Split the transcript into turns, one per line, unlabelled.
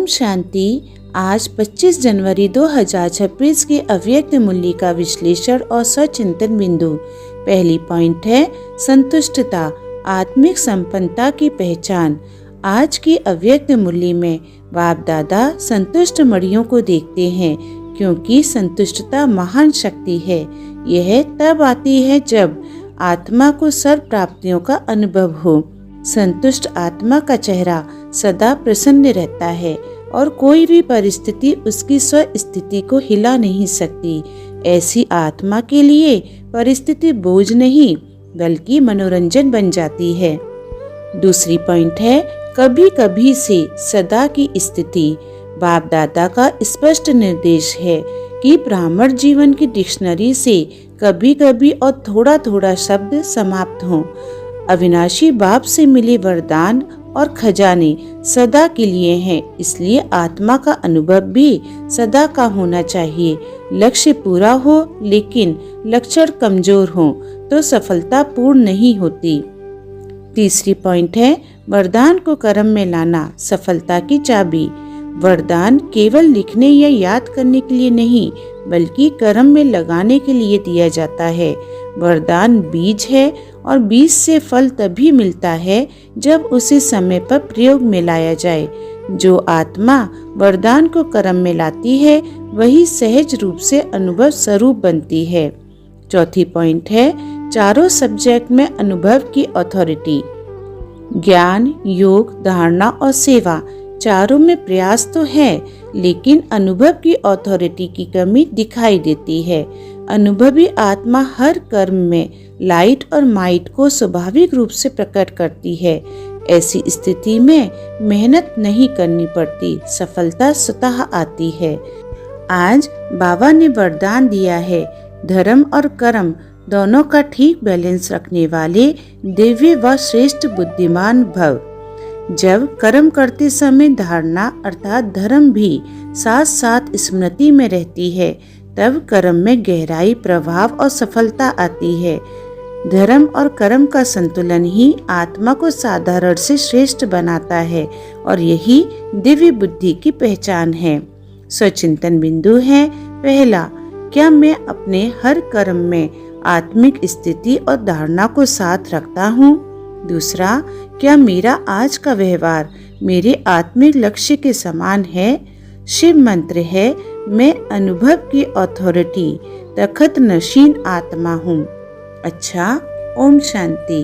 ओम शांति। आज 25 जनवरी 2026 के अव्यक्त मूल्य का विश्लेषण और सचिंतन बिंदु। पहली पॉइंट है संतुष्टता, आत्मिक संपन्नता की पहचान। आज की अव्यक्त मूल्य में बाप दादा संतुष्ट मणियों को देखते हैं, क्योंकि संतुष्टता महान शक्ति है। यह तब आती है जब आत्मा को सर्व प्राप्तियों का अनुभव हो। संतुष्ट आत्मा का चेहरा सदा प्रसन्न रहता है और कोई भी परिस्थिति उसकी स्वस्थिति को हिला नहीं सकती। ऐसी आत्मा के लिए परिस्थिति बोझ नहीं बल्कि मनोरंजन बन जाती है। दूसरी पॉइंट है कभी कभी से सदा की स्थिति। बाप दादा का स्पष्ट निर्देश है कि ब्राह्मण जीवन की डिक्शनरी से कभी कभी और थोड़ा थोड़ा शब्द समाप्त हों। अविनाशी बाप से मिले वरदान और खजाने सदा के लिए हैं, इसलिए आत्मा का अनुभव भी सदा का होना चाहिए। लक्ष्य पूरा हो लेकिन लक्षण कमजोर हो तो सफलता पूर्ण नहीं होती। तीसरी पॉइंट है वरदान को कर्म में लाना सफलता की चाबी। वरदान केवल लिखने या याद करने के लिए नहीं बल्कि कर्म में लगाने के लिए दिया जाता है। वरदान बीज है और बीज से फल तभी मिलता है जब उसे समय पर प्रयोग में लाया जाए। जो आत्मा वरदान को कर्म में लाती है वही सहज रूप से अनुभव स्वरूप बनती है। चौथी पॉइंट है चारों सब्जेक्ट में अनुभव की अथॉरिटी। ज्ञान, योग, धारणा और सेवा चारों में प्रयास तो है, लेकिन अनुभव की अथॉरिटी की कमी दिखाई देती है। अनुभवी आत्मा हर कर्म में लाइट और माइट को स्वाभाविक रूप से प्रकट करती है। ऐसी स्थिति में मेहनत नहीं करनी पड़ती, सफलता स्वतः आती है। आज बाबा ने वरदान दिया है धर्म और कर्म दोनों का ठीक बैलेंस रखने वाले दिव्य व श्रेष्ठ बुद्धिमान भव। जब कर्म करते समय धारणा अर्थात धर्म भी साथ साथ स्मृति में रहती है, तब कर्म में गहराई, प्रभाव और सफलता आती है। धर्म और कर्म का संतुलन ही आत्मा को साधारण से श्रेष्ठ बनाता है और यही दिव्य बुद्धि की पहचान है। स्वचिंतन बिंदु है पहला, क्या मैं अपने हर कर्म में आत्मिक स्थिति और धारणा को साथ रखता हूँ? दूसरा, क्या मेरा आज का व्यवहार मेरे आत्मिक लक्ष्य के समान है? शिव मंत्र है मैं अनुभव की अथॉरिटी तखत नशीन आत्मा हूँ। अच्छा, ओम शांति।